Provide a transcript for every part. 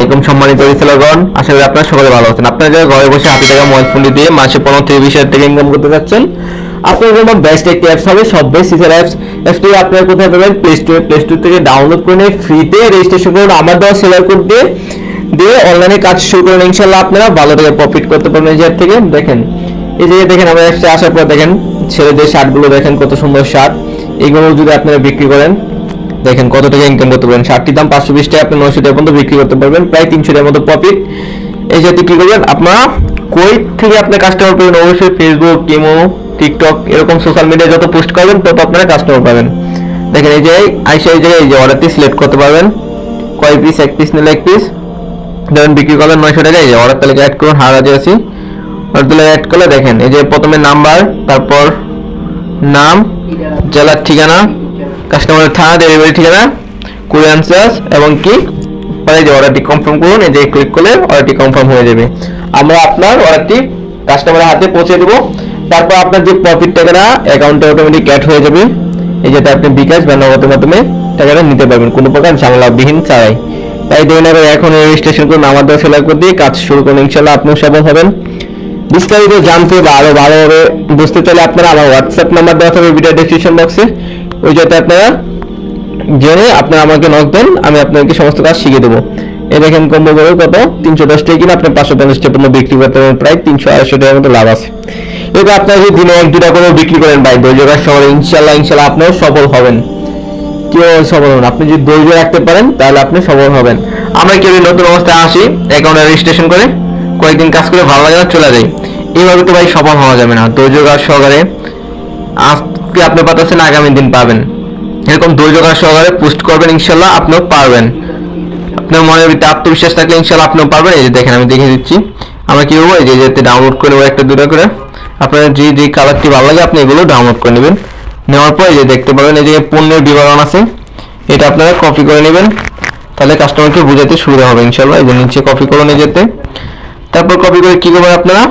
আলাইকুম সম্মানিত রিসেলারগণ, আশা করি আপনারা সকলে ভালো আছেন। আপনারা যারা ঘরে বসে হাতে টাকা মোবাইল ফোন দিয়ে মাসে 15 থেকে 20 হাজার টাকা ইনকাম করতে যাচ্ছেন, আপনাদের জন্য বেস্ট একটি অ্যাপস হবে সববে সিজার অ্যাপস। অ্যাপসটি আপনারা কোথায় পাবেন? প্লে স্টোর থেকে ডাউনলোড করে নিয়ে ফ্রিতে রেজিস্ট্রেশন করুন আমার দেওয়া সেলার কোড দিয়ে অনলাইনে কাজ শুরু করুন। ইনশাআল্লাহ আপনারা ভালো টাকা প্রফিট করতে পারবেন এই অ্যাপ থেকে। দেখেন এই যে দেখেন আমার অ্যাপসে আসার পর দেখেন ছেলেদের শার্টগুলো দেখেন কত সুন্দর শার্ট। এইগুলো যদি আপনারা বিক্রি করেন দেখেন কত টাকা ইনকাম করতে পারবেন। শার্টটির দাম 520 টাকা, আপনি 900 টাকা পর্যন্ত বিক্রি করতে পারবেন, প্রায় 300 টাকার মতো প্রফিট। এই যে কি করবেন আপনারা, কই থেকে আপনি কাস্টমার পাবেন? অবশ্যই ফেসবুক, ইমো, টিকটক এরকম সোশ্যাল মিডিয়ায় যত পোস্ট করবেন তত আপনারা কাস্টমার পাবেন। দেখেন এই যে আইসা এই জায়গায় এই যে অর্ডারটি সিলেক্ট করতে পারবেন, কয় পিস, এক পিস নিলে এক পিস ধরেন বিক্রি করবেন 900 টাকা। এই যে অর্ডার তালিকা অ্যাড করুন, হারাজে আছি অর্ডার তালিকা অ্যাড করলে দেখেন এই যে প্রথমে নাম্বার, তারপর নাম, জেলার ঠিকানা, কাস্টমারের থানা, ডেলিভারি ঠিকানা, কুরিয়ার চার্জ এবং কি পরে যে অর্ডারটি কনফার্ম করুন। এই যে ক্লিক করলে অর্ডারটি কনফার্ম হয়ে যাবে। আমরা আপনার অর্ডারটি কাস্টমারের হাতে পৌঁছে দেব। তারপর আপনার যে প্রফিট টাকাটা অ্যাকাউন্টে অটোমেটিক অ্যাড হয়ে যাবে। এই যেটা আপনি বিকাশ বা নগদের মাধ্যমে টাকাটা নিতে পারবেন কোনো প্রকার ঝামেলাবিহীন ছাড়াই। তাই দেরি না করে এখন রেজিস্ট্রেশন করুন আমার দেওয়া সেলার কোড দিয়ে কাজ শুরু করুন। ইনশাআল্লাহ আপনিও সফল হবেন। বিস্তারিত জানতে বা আরো ভালোভাবে বুঝতে চাইলে আপনারা আমার হোয়াটসঅ্যাপ নাম্বার দেওয়া থাকবে ভিডিও ডেসক্রিপশন বক্সে, ওই যাতে আপনারা জেনে আপনারা আমাকে নক দেন, আমি আপনাদেরকে সমস্ত কাজ শিখিয়ে দেবো। এই দেখেন কম্বো করে কত 310 টাকা কিনে আপনি 550 টাকা পর্যন্ত বিক্রি করতে পারবেন, প্রায় 300-250 টাকার মতো লাভ আছে। এবার আপনারা যদি দিনে 1-2টা করে বিক্রি করেন ভাই ধৈর্যের শহরে ইনশাআল্লাহ আপনিও সফল হবেন। কেউ সফল হবেন, আপনি যদি ধৈর্য রাখতে পারেন তাহলে আপনি সফল হবেন। আমরা কেউ নতুন অবস্থায় আসি, অ্যাকাউন্টে রেজিস্ট্রেশন করে কয়েকদিন কাজ করে ভালো লাগে না চলে যায়, এইভাবে তো ভাই সফল হওয়া যাবে না। ধৈর্য সহকারে আজকে আপনি পাচ্ছেন আগামী দিন পাবেন, এরকম ধৈর্য সহকারে পোস্ট করবেন, ইনশাআল্লাহ আপনিও পারবেন। আপনার মনের ভিতরে আত্মবিশ্বাস থাকলে ইনশাআল্লাহ আপনিও পারবেন। এই যে দেখেন আমি দেখিয়ে দিচ্ছি আমরা কি করবো, এই যে যেতে ডাউনলোড করে নেবো 1-2টা করে। আপনার যে কালারটি ভালো লাগে আপনি এগুলো ডাউনলোড করে নেবেন। নেওয়ার পর এই যে দেখতে পাবেন এই যে পণ্যের বিবরণ আছে, এটা আপনারা কপি করে নেবেন, তাহলে কাস্টমারকে বোঝাতে সুবিধা হবে ইনশাআল্লাহ। এই যে নিচে কপি করে নিয়ে যেতে, তারপর কপি করে কি করবেন আপনারা,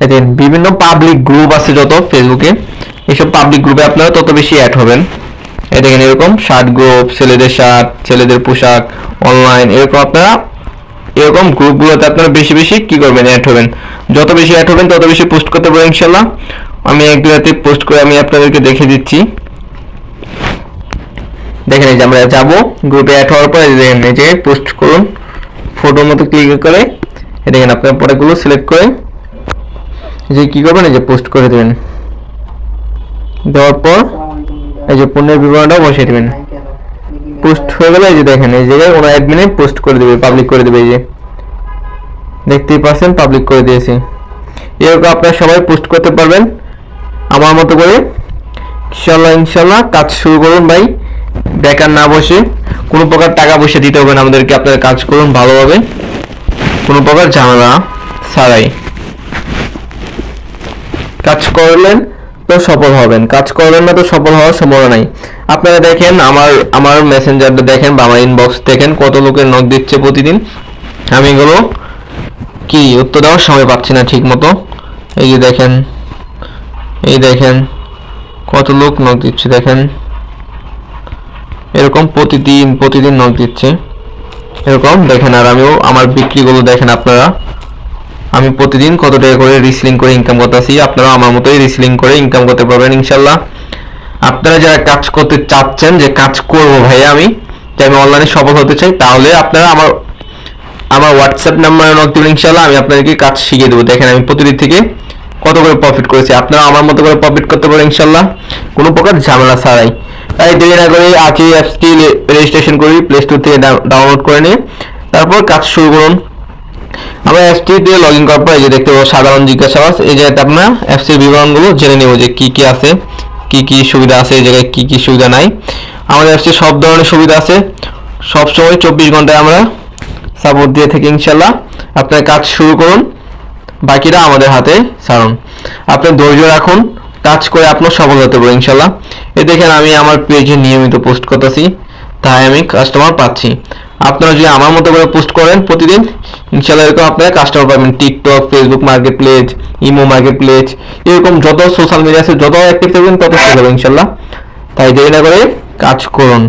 এই যে বিভিন্ন পাবলিক গ্রুপ আছে যত ফেসবুকে, এইসব পাবলিক গ্রুপে আপনারা তত বেশি অ্যাড হবেন। এই দেখেন এরকম শার্ট গ্রুপ, ছেলেদের শার্ট, ছেলেদের পোশাক, অনলাইন, এরকম আপনারা এরকম গ্রুপগুলোতে আপনারা বেশি বেশি কি করবেন, অ্যাড হবেন। যত বেশি অ্যাড হবেন তত বেশি পোস্ট করতে পারবেন ইনশাআল্লাহ। আমি 1-2 পোস্ট করে আমি আপনাদেরকে দেখিয়ে দিচ্ছি। দেখেন এই যে আমরা যাব গ্রুপে অ্যাড হওয়ার পর দেখেন এই যে পোস্ট করুন, ফটোর মতো ক্লিক করে দেখেন আপনার প্রোডাক্টগুলো সিলেক্ট করে যে কি করবেন, এই যে পোস্ট করে দেবেন। দেওয়ার পর এই যে পণ্যের বিবরণটাও বসিয়ে দেবেন। পোস্ট হয়ে গেলে এই যে দেখেন এই জায়গায় ওনার অ্যাডমিনে পোস্ট করে দেবে, পাবলিক করে দেবে। এই যে দেখতেই পাচ্ছেন পাবলিক করে দিয়েছি। এরকম আপনারা সবাই পোস্ট করতে পারবেন আমার মতো করে। ইনশাআল্লাহ কাজ শুরু করুন ভাই, বেকার না বসে। কোনো প্রকার টাকা পয়সা দিতে হবে না আমাদেরকে, আপনারা কাজ করুন ভালোভাবে, কোনো প্রকার ঝামেলা ছাড়াই। কাজ করলেন তো সফল হবেন, কাজ করবেন না তো সফল হওয়ার সম্ভাবনা নাই। আপনারা দেখেন আমার মেসেঞ্জারটা দেখেন বা আমার ইনবক্স দেখেন কত লোকের নক দিচ্ছে প্রতিদিন, আমি এগুলো কি উত্তর দেওয়ার সময় পাচ্ছি না ঠিক মতো। এই যে দেখেন এই দেখেন কত লোক নক দিচ্ছে, দেখেন এরকম প্রতিদিন নক দিচ্ছে এরকম দেখেন। আর আমিও আমার বিক্রিগুলো দেখেন আপনারা, আমি প্রতিদিন কত টাকা করে রিসেলিং করে ইনকাম করতেছি, আপনারা আমার মতোই রিসেলিং করে ইনকাম করতে পারবেন ইনশাআল্লাহ। আপনারা যারা কাজ করতে চাচ্ছেন যে কাজ করবো ভাই আমি অনলাইনে সফল হতে চাই, তাহলে আপনারা আমার হোয়াটসঅ্যাপ নাম্বারে নক দিবেন ইনশাআল্লাহ। আমি আপনাদেরকে কাজ শিখিয়ে দেবো। দেখেন আমি প্রতিদিন থেকে কত করে প্রফিট করেছি, আপনারা আমার মতো করে প্রফিট করতে পারেন ইনশাআল্লাহ, কোনো প্রকার ঝামেলা ছাড়াই। তাই দেরি না করে আজই অ্যাপসটি রেজিস্ট্রেশন করি, প্লে স্টোর থেকে ডাউনলোড করে নিয়ে তারপর কাজ শুরু করুন। আমরা অ্যাপসটি দিয়ে লগ ইন করার পর এই যে দেখতে পাবো সাধারণ জিজ্ঞাসাবাদ, এই জায়গাতে আপনার অ্যাপসের বিবরণগুলো জেনে নেব যে কি কি আছে, কি কি সুবিধা আছে, এই জায়গায় কি কি সুবিধা নাই। আমাদের অ্যাপসে সব ধরনের সুবিধা আছে, সবসময় 24 ঘন্টায় আমরা সাপোর্ট দিয়ে থাকি ইনশাআল্লাহ। আপনার কাজ শুরু করুন, বাকিটা আমাদের হাতে ছাড়ুন। আপনি ধৈর্য রাখুন, কাজ করে আপনার সফল হতে পারবেন ইনশাআল্লাহ। এই দেখেন আমি আমার পেজে নিয়মিত পোস্ট করতেছি, তাই আমি কাস্টমার পাচ্ছি। আপনারা যদি আমার মতো করে পোস্ট করেন প্রতিদিন ইনশাআল্লাহ এরকম আপনারা কাস্টমার পাবেন। TikTok, Facebook market place, imo market place, এরকম যত সোশ্যাল মিডিয়া আছে যত অ্যাক্টিভ থাকবেন তত সেল হবে ইনশাআল্লাহ। তাই দেরি না করে কাজ করুন।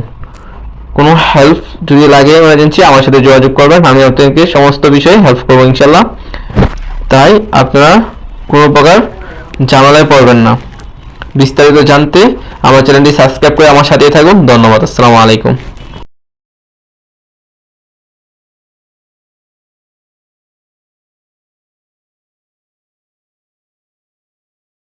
কোনো হেল্প যদি লাগে এমার্জেন্সি আমার সাথে যোগাযোগ করবেন, আমি আপনাদেরকে সমস্ত বিষয়ে হেল্প করবো ইনশাল্লাহ। তাই আপনারা কোনো প্রকার ঝামেলায় পড়বেন না। বিস্তারিত জানতে আমার চ্যানেলটি সাবস্ক্রাইব করে আমার সাথেই থাকুন। ধন্যবাদ। আসসালামু আলাইকুম।